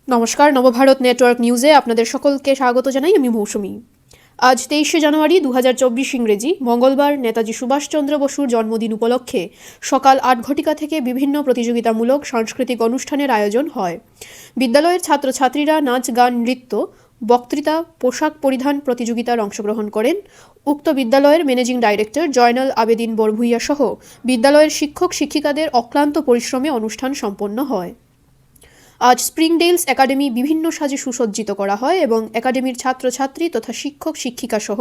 নমস্কার, নবভারত নেটওয়ার্ক নিউজে আপনাদের সকলকে স্বাগত জানাই। আমি মৌসুমী। আজ 23শে জানুয়ারি 2024 ইংরেজি মঙ্গলবার নেতাজি সুভাষচন্দ্র বসুর জন্মদিন উপলক্ষে সকাল 8 ঘটিকা থেকে বিভিন্ন প্রতিযোগিতামূলক সাংস্কৃতিক অনুষ্ঠানের আয়োজন হয়। বিদ্যালয়ের ছাত্রছাত্রীরা নাচ, গান, নৃত্য, বক্তৃতা, পোশাক পরিধান প্রতিযোগিতার অংশগ্রহণ করেন। উক্ত বিদ্যালয়ের ম্যানেজিং ডাইরেক্টর জয়নাল আবেদিন বরভুইয়া সহ বিদ্যালয়ের শিক্ষক শিক্ষিকাদের অক্লান্ত পরিশ্রমে অনুষ্ঠান সম্পন্ন হয়। আজ স্প্রিংডেলস একাডেমি বিভিন্ন সাজে সুসজ্জিত করা হয় এবং একাডেমির ছাত্রছাত্রী তথা শিক্ষক শিক্ষিকা সহ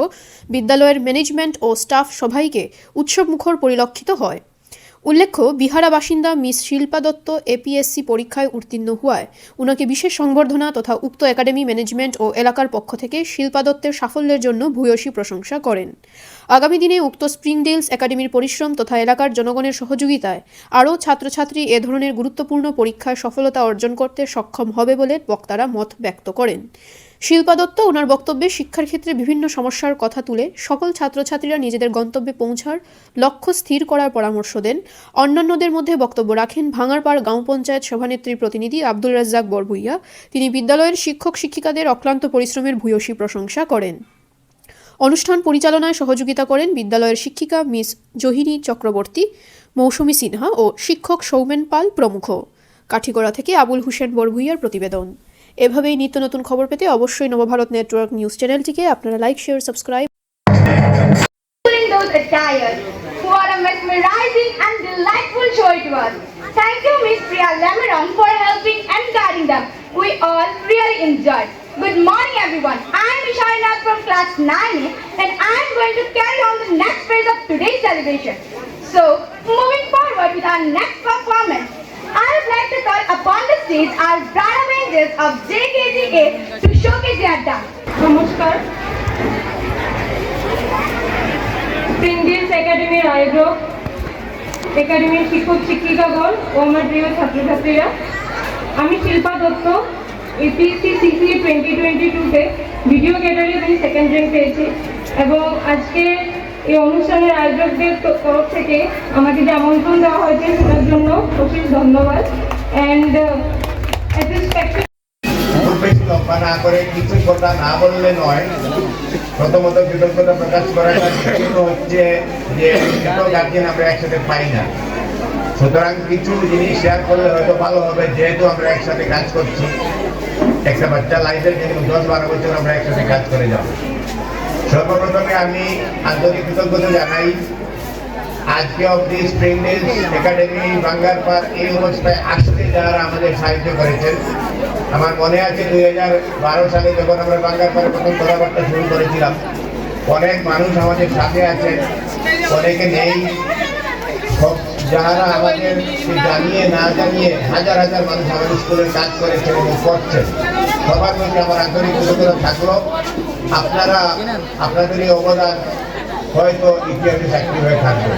বিদ্যালয়ের ম্যানেজমেন্ট ও স্টাফ সবাইকে উৎসবমুখর পরিলক্ষিত হয়। উল্লেখ্য, বিহারা বাসিন্দা মিস শিল্পা দত্ত এপিএসসি পরীক্ষায় উত্তীর্ণ হওয়ায় উনাকে বিশেষ সংবর্ধনা তথা উক্ত একাডেমি ম্যানেজমেন্ট ও এলাকার পক্ষ থেকে শিল্পা দত্তের সাফল্যের জন্য ভূয়সী প্রশংসা করেন। আগামী দিনে উক্ত স্প্রিংডেলস একাডেমির পরিশ্রম তথা এলাকার জনগণের সহযোগিতায় আরও ছাত্রছাত্রী এ ধরনের গুরুত্বপূর্ণ পরীক্ষায় সফলতা অর্জন করতে সক্ষম হবে বলে বক্তারা মত ব্যক্ত করেন। শিল্পা দত্ত ওনার বক্তব্যে শিক্ষার ক্ষেত্রে বিভিন্ন সমস্যার কথা তুলে সকল ছাত্রছাত্রীরা নিজেদের গন্তব্যে পৌঁছার লক্ষ্য স্থির করার পরামর্শ দেন। অন্যান্যদের মধ্যে বক্তব্য রাখেন ভাঙারপাড় গাঁও পঞ্চায়েত সভানেত্রীর প্রতিনিধি আব্দুল রাজ্জাক বরভুইয়া। তিনি বিদ্যালয়ের শিক্ষক শিক্ষিকাদের অক্লান্ত পরিশ্রমের ভূয়সী প্রশংসা করেন। অনুষ্ঠান পরিচালনায় সহযোগিতা করেন বিদ্যালয়ের শিক্ষিকা মিস জহিনী চক্রবর্তী, মৌসুমী সিনহা ও শিক্ষক সৌমেন পাল প্রমুখ। কাঠিগড়া থেকে আবুল হোসেন বরভুইয়ার প্রতিবেদন। এভাবেই নিত্য নতুন খবর পেতে অবশ্যই নবভারত নেটওয়ার্ক নিউজ চ্যানেলটিকে আপনারা like, share, subscribe. Who are a mesmerizing and delightful show it was. Thank you, Miss Priya Lamaron, for helping and guiding them. We all really enjoyed. Good morning, everyone. I am Isharina from class 9A, and I am going to carry on the next phase of today's celebration. So, moving forward with our next performance, I would like to call upon the stage our bridal angels of JKGA to showcase their dance. নমস্কার। স্প্রিংডেলস একাডেমির আয়োজক, একাডেমির শিক্ষক শিক্ষিকাগণ ও আমার প্রিয় ছাত্রছাত্রীরা, আমি Shilpa Dutta APSC CCA 2022-তে ভিডিও ক্যাটাগরিতে আমি সেকেন্ড র্যাঙ্ক পেয়েছি এবং আজকে এই অনুষ্ঠানের আয়োজকদের তরফ থেকে আমাকে যে আমন্ত্রণ দেওয়া হয়েছে সেটার জন্য অশেষ ধন্যবাদ। অ্যান্ড না করে কিছু কথা না বললে নয়। প্রথমত কৃতজ্ঞতা প্রকাশ করার জন্য হচ্ছে যে গার্জিয়ান আমরা একসাথে পাই না, সুতরাং কিছু জিনিস শেয়ার করলে হয়তো ভালো হবে। যেহেতু আমরা একসাথে কাজ করছি, একটা বাচ্চা লাইফের জন্য 10-12 বছর আমরা একসাথে কাজ করে যাব। সর্বপ্রথমে আমি আন্তরিক কৃতজ্ঞতা জানাই আজকে অবধি স্প্রিংডেলস একাডেমি ভাঙ্গারপাড় এই অবস্থায় আসতে যারা আমাদের সাহায্য করেছেন। আমার মনে আছে 2012 সালে যখন আমরা ভাঙ্গারপাড়ে প্রথম কথাবার্তা শুরু করেছিলাম, অনেক মানুষ আমাদের সাথে আছেন, অনেকে নেই। যারা আমাদের জানিয়ে না জানিয়ে হাজার হাজার মানুষ আমাদের স্কুলের কাজ করেছেন এবং করছেন, সবার মধ্যে আমার আন্তরিক কৃতজ্ঞতা থাকলো। আপনাদের এই অবদান হয়তো ইতিহাসে সাক্ষী হয়ে থাকবে।